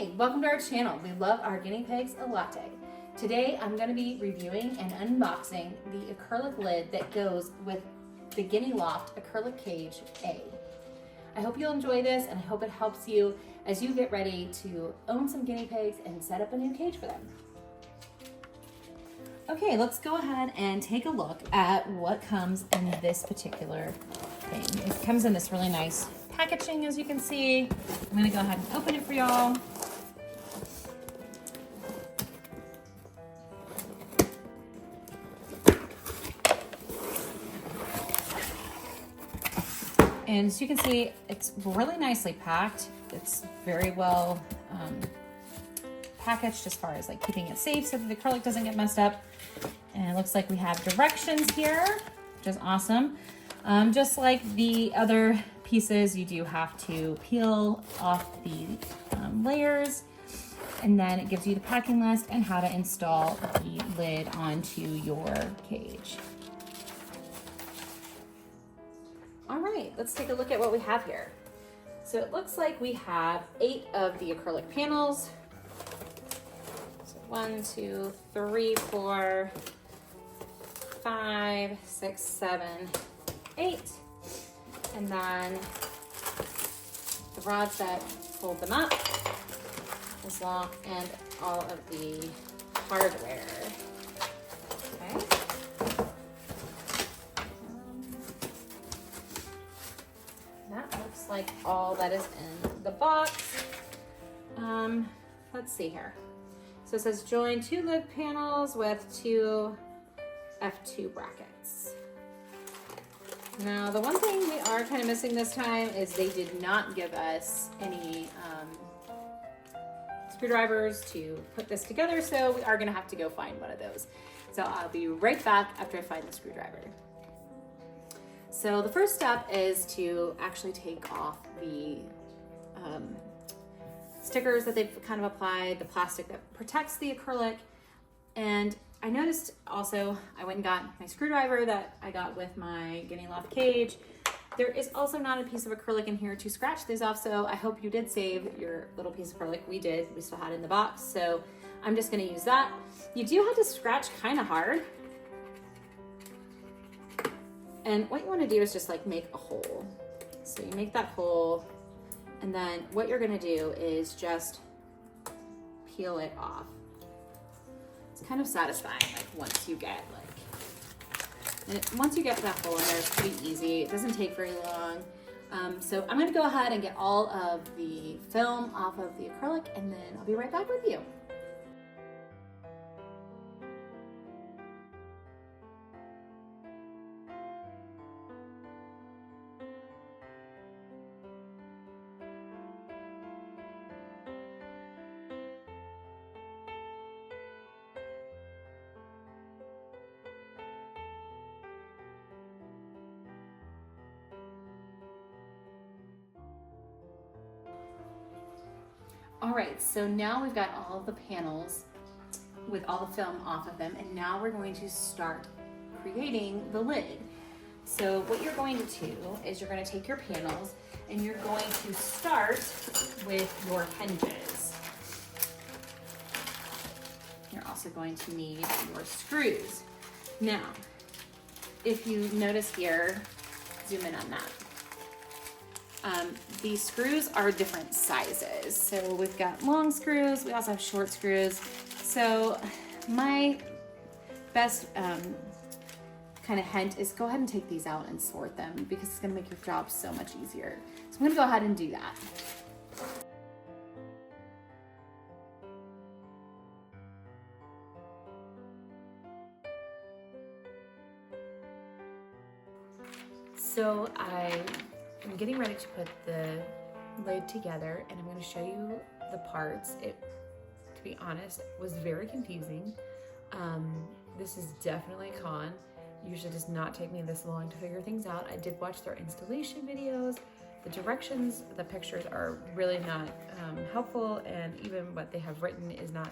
Hey, welcome to our channel. We love our guinea pigs a latte. Today I'm going to be reviewing and unboxing the acrylic lid that goes with the Guinea Loft acrylic cage A. I hope you'll enjoy this and I hope it helps you as you get ready to own some guinea pigs and set up a new cage for them. Okay, let's go ahead and take a look at what comes in this particular thing. It comes in this really nice packaging, as you can see. I'm gonna go ahead and open it for y'all. And as you can see, it's really nicely packed. It's very well packaged as far as like keeping it safe so that the acrylic doesn't get messed up. And it looks like we have directions here, which is awesome. Just like the other pieces, you do have to peel off the layers, and then it gives you the packing list and how to install the lid onto your cage. All right, let's take a look at what we have here. So it looks like we have 8 of the acrylic panels. So 1, 2, 3, 4, 5, 6, 7, 8. And then the rods that hold them up, as long and all of the hardware. Okay. That looks like all that is in the box. Let's see here. So it says join 2 lid panels with 2 F2 brackets. Now, the one thing we are kind of missing this time is they did not give us any screwdrivers to put this together, so we are gonna have to go find one of those. So I'll be right back after I find the screwdriver. So the first step is to actually take off the stickers that they've kind of applied, the plastic that protects the acrylic. And I noticed also, I went and got my screwdriver that I got with my Guinea Loft cage. There is also not a piece of acrylic in here to scratch these off, so I hope you did save your little piece of acrylic. We did, we still had it in the box, so I'm just gonna use that. You do have to scratch kind of hard. And what you wanna do is just like make a hole. So you make that hole, and then what you're gonna do is just peel it off. It's kind of satisfying, like once you get once you get that hole in there, it's pretty easy. It doesn't take very long. So I'm gonna go ahead and get all of the film off of the acrylic, and then I'll be right back with you. All right, so now we've got all of the panels with all the film off of them, and now we're going to start creating the lid. So what you're going to do is you're going to take your panels and you're going to start with your hinges. You're also going to need your screws. Now, if you notice here, zoom in on that. These screws are different sizes. So we've got long screws, we also have short screws. So my best kind of hint is go ahead and take these out and sort them, because it's gonna make your job so much easier. So I'm gonna go ahead and do that. So I'm getting ready to put the lid together, and I'm going to show you the parts. It, to be honest, was very confusing. This is definitely a con. Usually does not take me this long to figure things out. I did watch their installation videos. The directions, the pictures are really not helpful, and even what they have written is not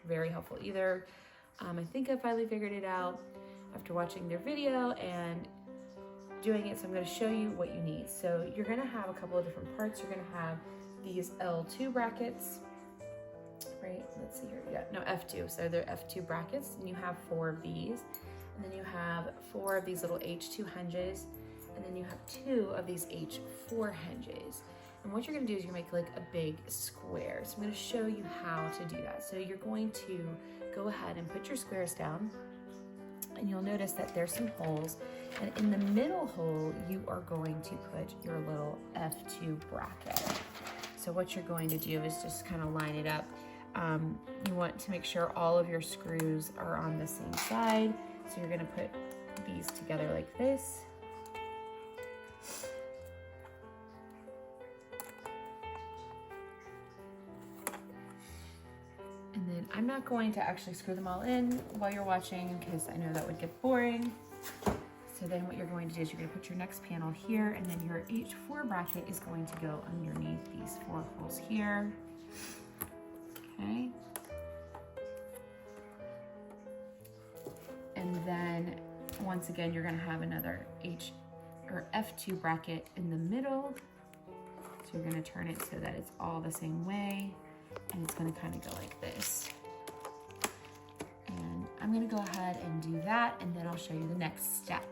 very helpful either. I think I finally figured it out after watching their video and doing it, so I'm going to show you what you need. So you're going to have a couple of different parts. You're going to have these L2 brackets, right? Let's see here. Yeah, no, F2. So they're F2 brackets, and you have 4 of these. And then you have 4 of these little H2 hinges, and then you have 2 of these H4 hinges. And what you're gonna do is you're gonna make like a big square. So I'm gonna show you how to do that. So you're going to go ahead and put your squares down, and you'll notice that there's some holes. And in the middle hole, you are going to put your little F2 bracket. So what you're going to do is just kind of line it up. You want to make sure all of your screws are on the same side. So you're gonna put these together like this. And then I'm not going to actually screw them all in while you're watching because I know that would get boring. So then what you're going to do is you're going to put your next panel here, and then your H4 bracket is going to go underneath these 4 holes here. Okay. And then once again, you're going to have another F2 bracket in the middle. So you're going to turn it so that it's all the same way, and it's going to kind of go like this. And I'm going to go ahead and do that, and then I'll show you the next step.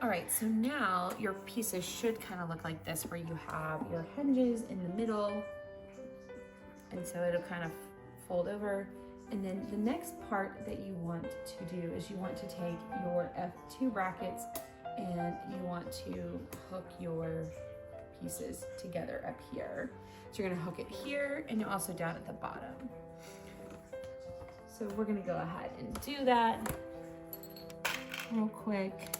All right, so now your pieces should kind of look like this, where you have your hinges in the middle, and so it'll kind of fold over. And then the next part that you want to do is you want to take your F2 brackets and you want to hook your pieces together up here. So you're gonna hook it here and also down at the bottom. So we're gonna go ahead and do that real quick.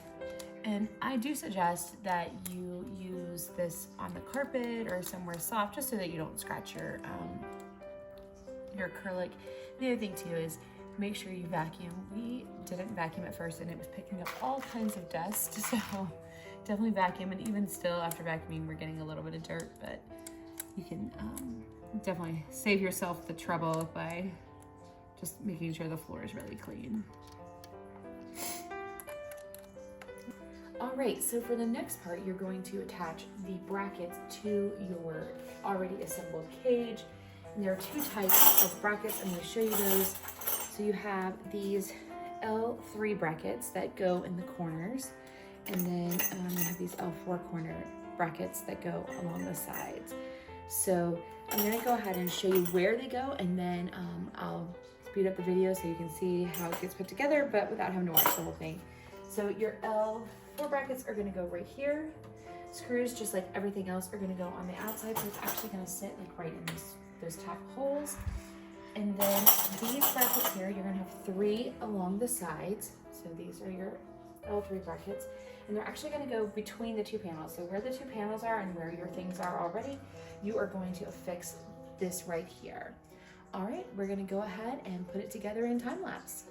And I do suggest that you use this on the carpet or somewhere soft, just so that you don't scratch your acrylic. The other thing too is make sure you vacuum. We didn't vacuum at first and it was picking up all kinds of dust, so definitely vacuum. And even still after vacuuming, we're getting a little bit of dirt, but you can definitely save yourself the trouble by just making sure the floor is really clean. All right, so for the next part, you're going to attach the brackets to your already assembled cage. And there are 2 types of brackets. I'm going to show you those. So you have these L3 brackets that go in the corners, and then you have these L4 corner brackets that go along the sides. So I'm going to go ahead and show you where they go, and then I'll speed up the video so you can see how it gets put together, but without having to watch the whole thing. So your L4 brackets are going to go right here. Screws, just like everything else, are going to go on the outside, so it's actually going to sit like right in those top holes. And then these brackets here, you're going to have 3 along the sides. So these are your L3 brackets, and they're actually going to go between the 2 panels. So where the 2 panels are and where your things are already, you are going to affix this right here. All right, we're going to go ahead and put it together in time lapse.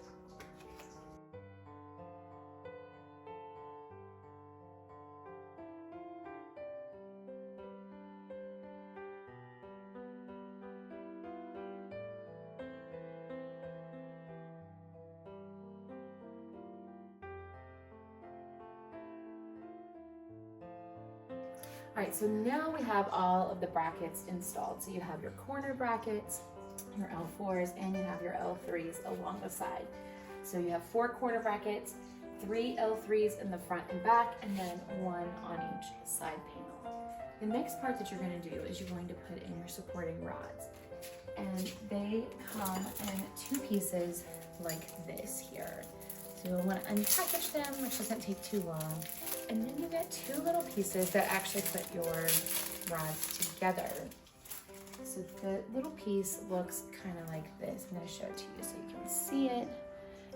All right, so now we have all of the brackets installed. So you have your corner brackets, your L4s, and you have your L3s along the side. So you have 4 corner brackets, 3 L3s in the front and back, and then 1 on each side panel. The next part that you're going to do is you're going to put in your supporting rods. And they come in 2 pieces like this here. So you'll want to unpackage them, which doesn't take too long. And then you get 2 little pieces that actually put your rods together. So the little piece looks kind of like this. I'm going to show it to you so you can see it.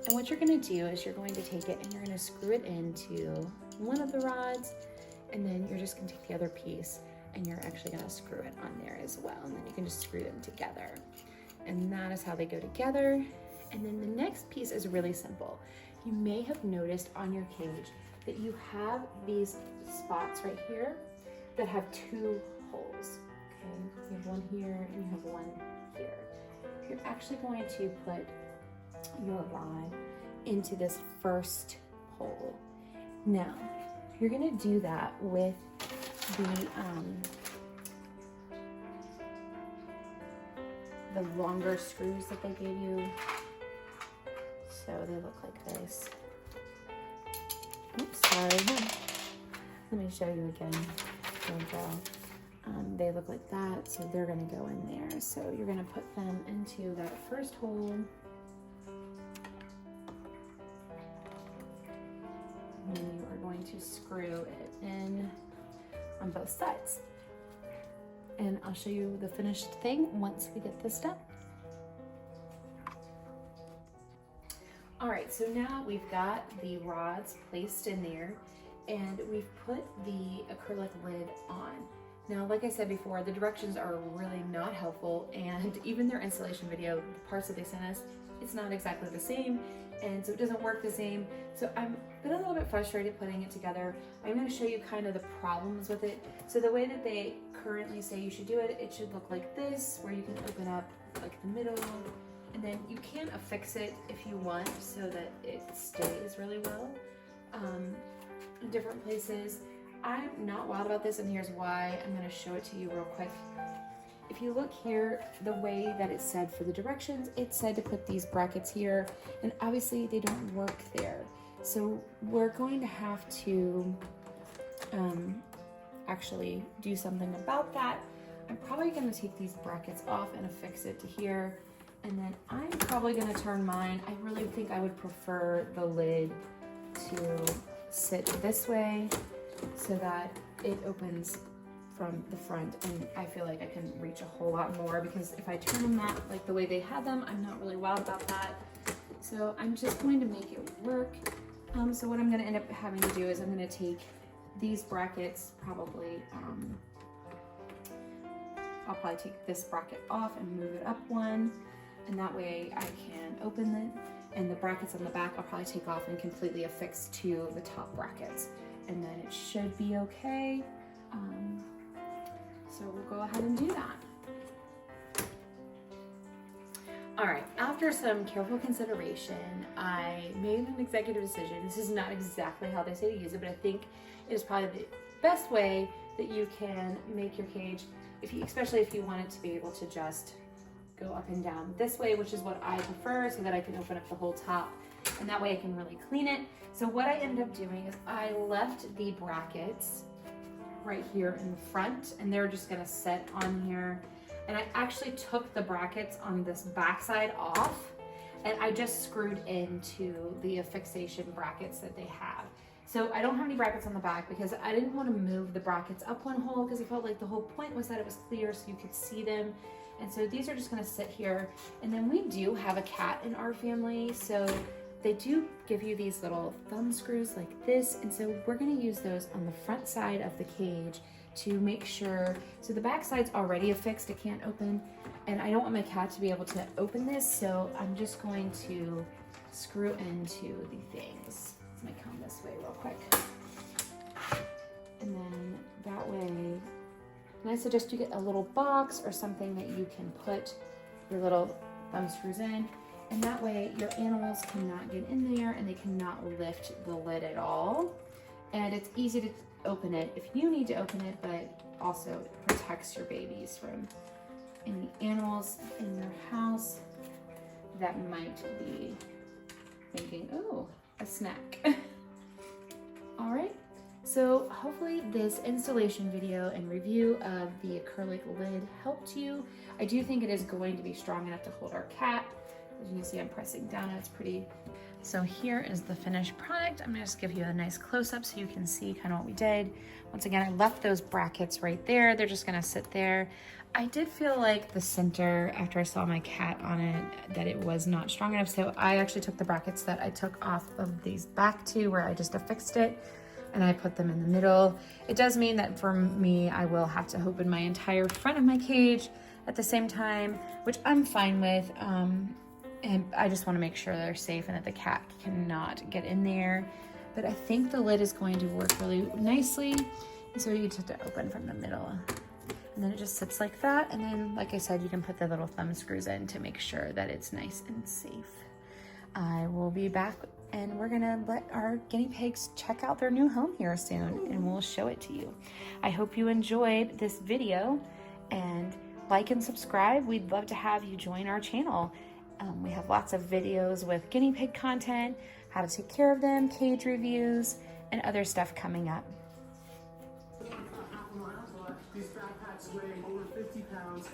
And what you're going to do is you're going to take it and you're going to screw it into one of the rods, and then you're just going to take the other piece and you're actually going to screw it on there as well. And then you can just screw them together. And that is how they go together. And then the next piece is really simple. You may have noticed on your cage that you have these spots right here that have 2 holes. Okay, you have one here and you have one here. You're actually going to put your rod into this first hole. Now, you're gonna do that with the longer screws that they gave you. So they look like this. Oops, sorry. Let me show you again. There we go. They look like that, so they're gonna go in there. So you're gonna put them into that first hole. And you are going to screw it in on both sides. And I'll show you the finished thing once we get this done. All right, so now we've got the rods placed in there and we've put the acrylic lid on. Now, like I said before, the directions are really not helpful, and even their installation video, the parts that they sent us, it's not exactly the same, and so it doesn't work the same. So I'm been a little bit frustrated putting it together. I'm gonna show you kind of the problems with it. So the way that they currently say you should do it, it should look like this, where you can open up like the middle, and then you can affix it if you want so that it stays really well in different places. I'm not wild about this, and here's why. I'm gonna show it to you real quick. If you look here, the way that it said for the directions, it said to put these brackets here, and obviously they don't work there. So we're going to have to actually do something about that. I'm probably gonna take these brackets off and affix it to here, and then I'm probably gonna turn mine. I really think I would prefer the lid to sit this way so that it opens from the front, and I feel like I can reach a whole lot more, because if I turn them that like the way they had them, I'm not really wild about that. So I'm just going to make it work. So what I'm going to end up having to do is I'm going to take these brackets, probably I'll probably take this bracket off and move it up one, and that way I can open it, and the brackets on the back I'll probably take off and completely affix to the top brackets, and then it should be okay. So we'll go ahead and do that. All right, after some careful consideration, I made an executive decision. This is not exactly how they say to use it, but I think it is probably the best way that you can make your cage, especially if you want it to be able to just go up and down this way, which is what I prefer, so that I can open up the whole top, and that way I can really clean it. So what I ended up doing is I left the brackets right here in the front, and they're just gonna sit on here. And I actually took the brackets on this back side off, and I just screwed into the affixation brackets that they have. So I don't have any brackets on the back because I didn't want to move the brackets up one hole, because I felt like the whole point was that it was clear so you could see them. And so these are just gonna sit here. And then we do have a cat in our family, so they do give you these little thumb screws like this, and so we're gonna use those on the front side of the cage to make sure, so the back side's already affixed, it can't open, and I don't want my cat to be able to open this, so I'm just going to screw into the things. Let me come this way real quick. And then that way, and I suggest you get a little box or something that you can put your little thumb screws in. And that way your animals cannot get in there and they cannot lift the lid at all. And it's easy to open it if you need to open it, but also it protects your babies from any animals in your house that might be thinking, oh, a snack. All right, so hopefully this installation video and review of the acrylic lid helped you. I do think it is going to be strong enough to hold our cat. As you can see, I'm pressing down, it's pretty. So here is the finished product. I'm gonna just give you a nice close-up so you can see kind of what we did. Once again, I left those brackets right there. They're just gonna sit there. I did feel like the center, after I saw my cat on it, that it was not strong enough. So I actually took the brackets that I took off of these back two, where I just affixed it, and I put them in the middle. It does mean that for me, I will have to open my entire front of my cage at the same time, which I'm fine with. And I just want to make sure they're safe and that the cat cannot get in there. But I think the lid is going to work really nicely. And so you just have to open from the middle. And then it just sits like that. And then, like I said, you can put the little thumb screws in to make sure that it's nice and safe. I will be back and we're gonna let our guinea pigs check out their new home here soon and we'll show it to you. I hope you enjoyed this video and like and subscribe. We'd love to have you join our channel. We have lots of videos with guinea pig content, how to take care of them, cage reviews, and other stuff coming up. These backpacks weigh over 50 pounds.